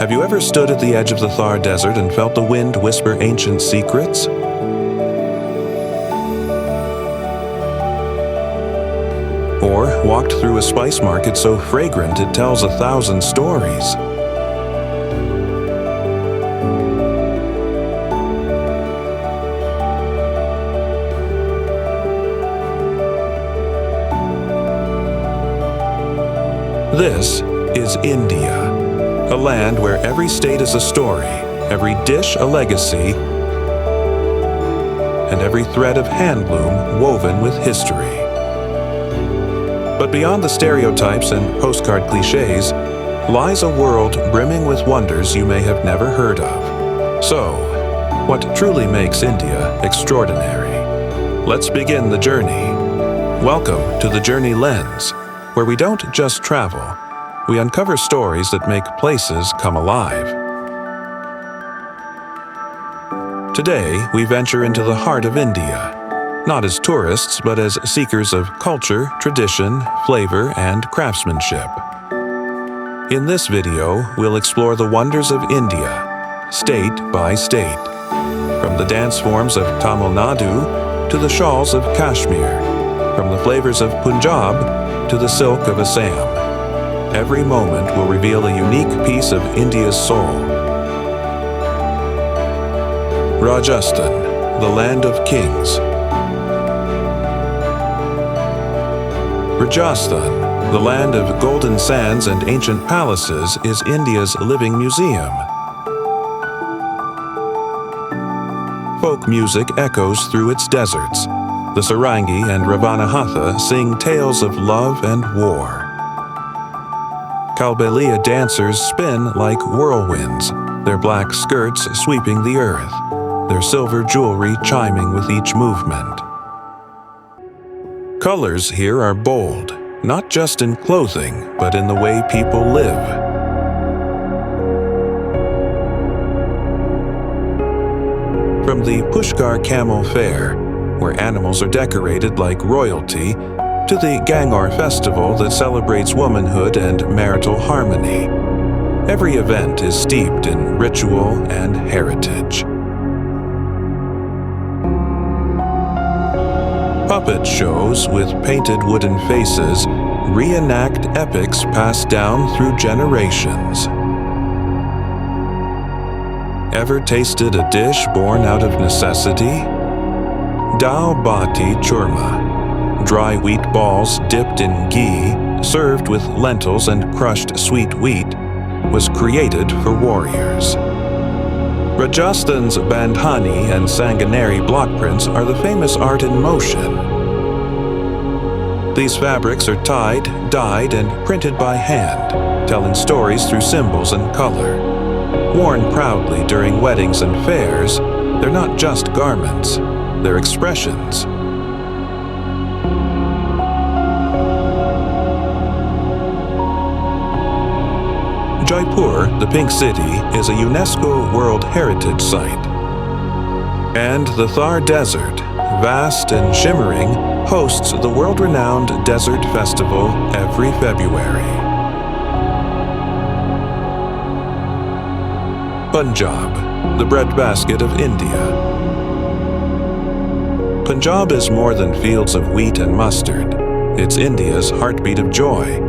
Have you ever stood at the edge of the Thar Desert and felt the wind whisper ancient secrets? Or walked through a spice market so fragrant it tells 1,000 stories? This is India, a land where every state is a story, every dish a legacy, and every thread of handloom woven with history. But beyond the stereotypes and postcard cliches lies a world brimming with wonders you may have never heard of. So, what truly makes India extraordinary? Let's begin the journey. Welcome to the Journey Lens, where we don't just travel, we uncover stories that make places come alive. Today, we venture into the heart of India, not as tourists, but as seekers of culture, tradition, flavor, and craftsmanship. In this video, we'll explore the wonders of India, state by state, from the dance forms of Tamil Nadu to the shawls of Kashmir, from the flavors of Punjab to the silk of Assam. Every moment will reveal a unique piece of India's soul. Rajasthan, the land of kings. Rajasthan, the land of golden sands and ancient palaces, is India's living museum. Folk music echoes through its deserts. The Sarangi and Ravanahatha sing tales of love and war. Kalbelia dancers spin like whirlwinds, their black skirts sweeping the earth, their silver jewelry chiming with each movement. Colors here are bold, not just in clothing, but in the way people live. From the Pushkar Camel Fair, where animals are decorated like royalty, to the Gangaur festival that celebrates womanhood and marital harmony. Every event is steeped in ritual and heritage. Puppet shows with painted wooden faces reenact epics passed down through generations. Ever tasted a dish born out of necessity? Dal bati churma, dry wheat balls dipped in ghee, served with lentils and crushed sweet wheat, was created for warriors. Rajasthan's Bandhani and Sanganeri block prints are the famous art in motion. These fabrics are tied, dyed, and printed by hand, telling stories through symbols and color. Worn proudly during weddings and fairs, they're not just garments. Their expressions. Jaipur, the Pink City, is a UNESCO World Heritage Site. And the Thar Desert, vast and shimmering, hosts the world-renowned Desert Festival every February. Punjab, the breadbasket of India. Punjab is more than fields of wheat and mustard. It's India's heartbeat of joy.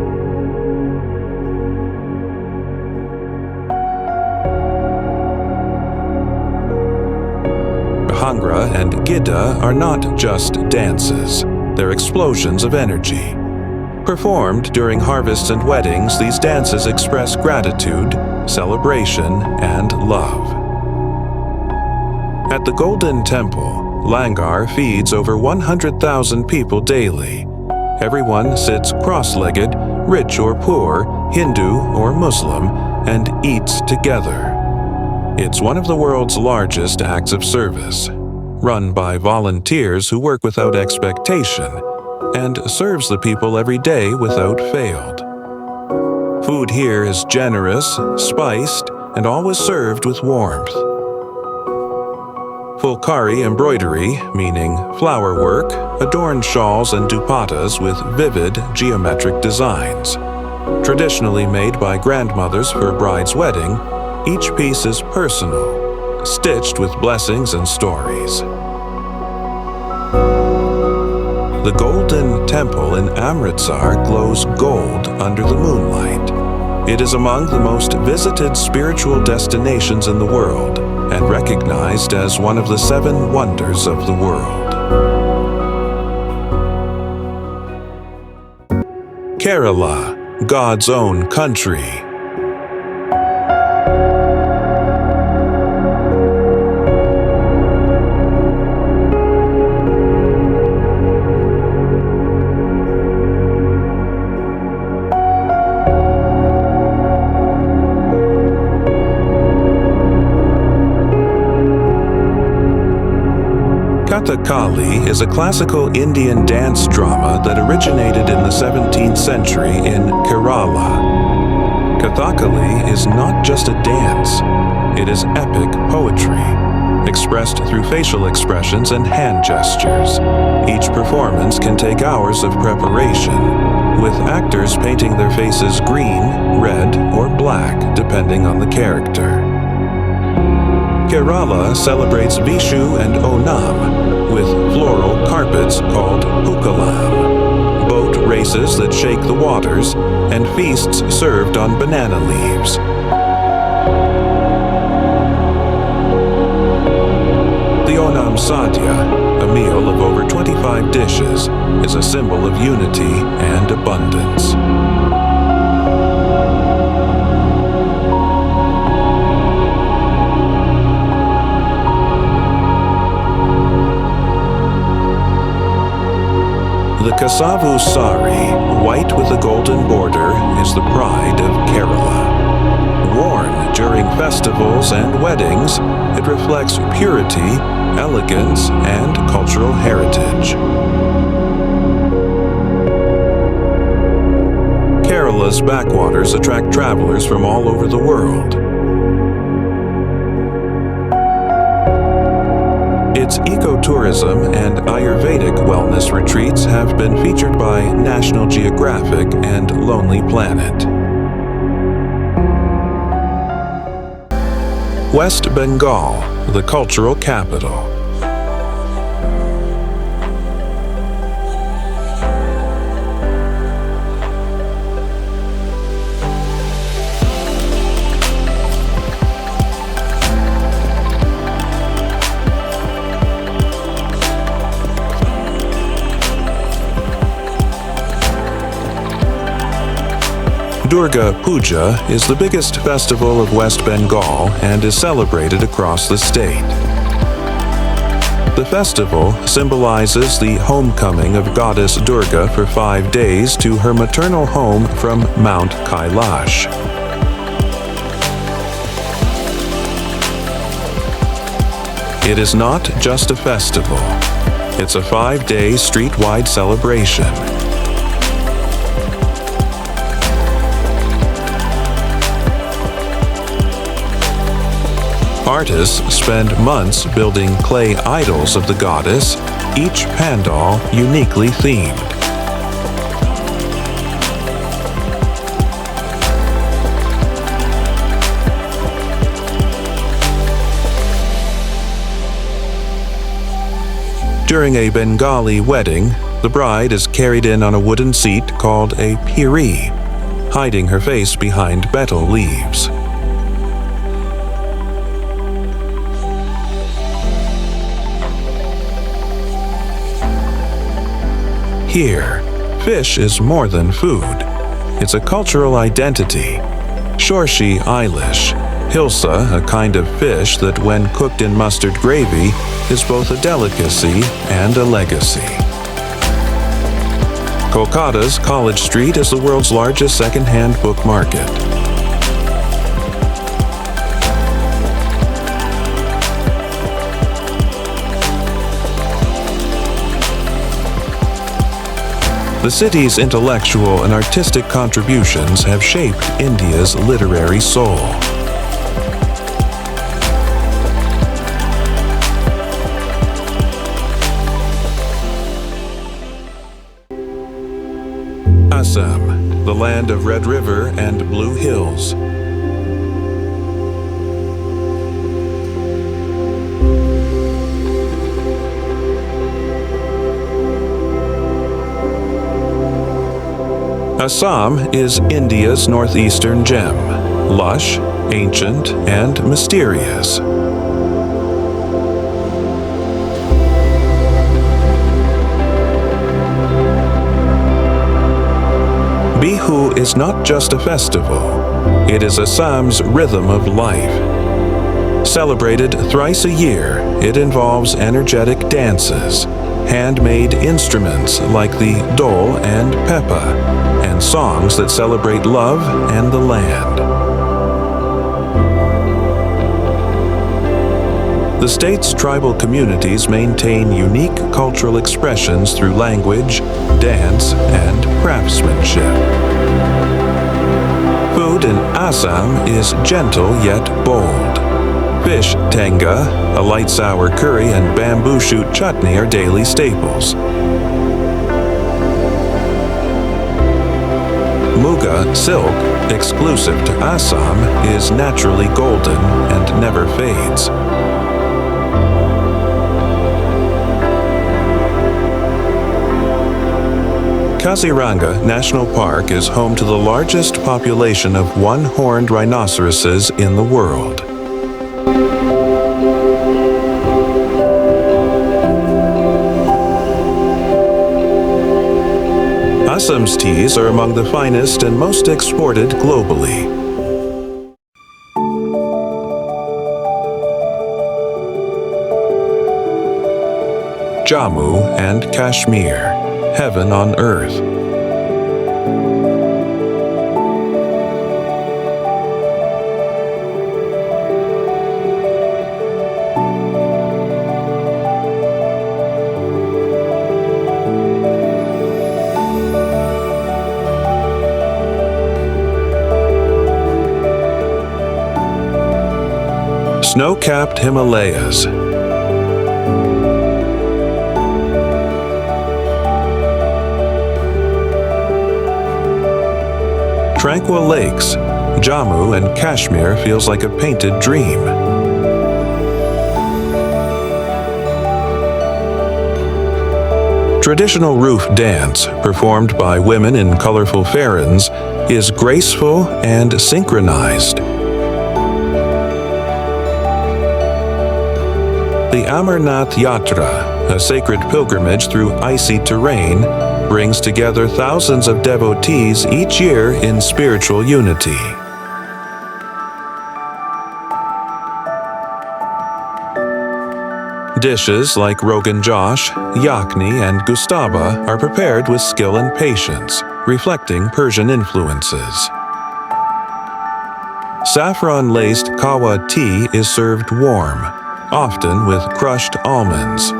Bhangra and Gidda are not just dances. They're explosions of energy. Performed during harvests and weddings, these dances express gratitude, celebration, and love. At the Golden Temple, Langar feeds over 100,000 people daily. Everyone sits cross-legged, rich or poor, Hindu or Muslim, and eats together. It's one of the world's largest acts of service, run by volunteers who work without expectation, and serves the people every day without fail. Food here is generous, spiced, and always served with warmth. Fulkari embroidery, meaning flower work, adorned shawls and dupattas with vivid geometric designs. Traditionally made by grandmothers for a bride's wedding, Each piece is personal, stitched with blessings and stories. The Golden Temple in Amritsar glows gold under the moonlight. It is among the most visited spiritual destinations in the world and recognized as one of the 7 wonders of the world. Kerala, God's own country. Kathakali is a classical Indian dance drama that originated in the 17th century in Kerala. Kathakali is not just a dance, it is epic poetry, expressed through facial expressions and hand gestures. Each performance can take hours of preparation, with actors painting their faces green, red, or black, depending on the character. Kerala celebrates Vishu and Onam with floral carpets called Pukalam, boat races that shake the waters, and feasts served on banana leaves. The Onam Sadhya, a meal of over 25 dishes, is a symbol of unity and abundance. The Kasavu sari, white with a golden border, is the pride of Kerala. Worn during festivals and weddings, it reflects purity, elegance, and cultural heritage. Kerala's backwaters attract travelers from all over the world. Its ecotourism and Ayurvedic wellness retreats have been featured by National Geographic and Lonely Planet. West Bengal, the cultural capital. Durga Puja is the biggest festival of West Bengal and is celebrated across the state. The festival symbolizes the homecoming of goddess Durga for 5 days to her maternal home from Mount Kailash. It is not just a festival. It's a 5-day street-wide celebration. Artists spend months building clay idols of the goddess, each pandal uniquely themed. During a Bengali wedding, the bride is carried in on a wooden seat called a piri, hiding her face behind betel leaves. Here, fish is more than food. It's a cultural identity. Shorshi Eilish, hilsa, a kind of fish that when cooked in mustard gravy, is both a delicacy and a legacy. Kolkata's College Street is the world's largest second-hand book market. The city's intellectual and artistic contributions have shaped India's literary soul. Assam, the land of Red River and Blue Hills. Assam is India's northeastern gem, lush, ancient, and mysterious. Bihu is not just a festival, it is Assam's rhythm of life. Celebrated thrice a year, it involves energetic dances, handmade instruments like the dole and pepa, and songs that celebrate love and the land. The state's tribal communities maintain unique cultural expressions through language, dance, and craftsmanship. Food in Assam is gentle yet bold. Fish tenga, a light sour curry, and bamboo shoot chutney are daily staples. Muga silk, exclusive to Assam, is naturally golden and never fades. Kaziranga National Park is home to the largest population of one-horned rhinoceroses in the world. Assam's teas are among the finest and most exported globally. Jammu and Kashmir, heaven on earth. Snow-capped Himalayas. Tranquil lakes. Jammu and Kashmir feels like a painted dream. Traditional roof dance, performed by women in colorful farans, is graceful and synchronized. The Amarnath Yatra, a sacred pilgrimage through icy terrain, brings together thousands of devotees each year in spiritual unity. Dishes like Rogan Josh, Yakni, and Gustava are prepared with skill and patience, reflecting Persian influences. Saffron-laced kawa tea is served warm, often with crushed almonds.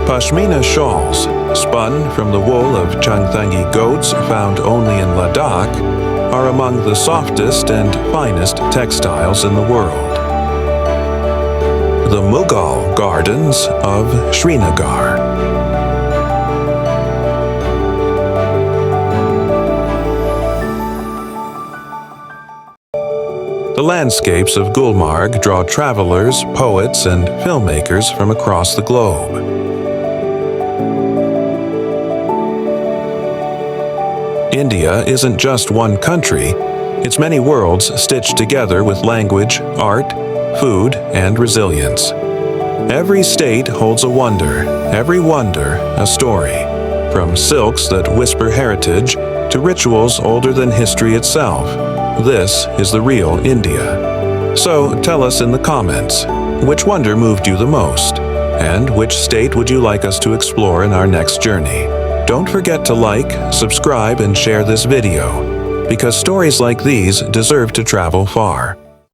Pashmina shawls, spun from the wool of Changthangi goats found only in Ladakh, are among the softest and finest textiles in the world. The Mughal Gardens of Srinagar. The landscapes of Gulmarg draw travelers, poets, and filmmakers from across the globe. India isn't just one country, it's many worlds stitched together with language, art, food, and resilience. Every state holds a wonder, every wonder a story. From silks that whisper heritage to rituals older than history itself. This is the real India. So tell us in the comments, which wonder moved you the most? And which state would you like us to explore in our next journey? Don't forget to like, subscribe, and share this video, because stories like these deserve to travel far.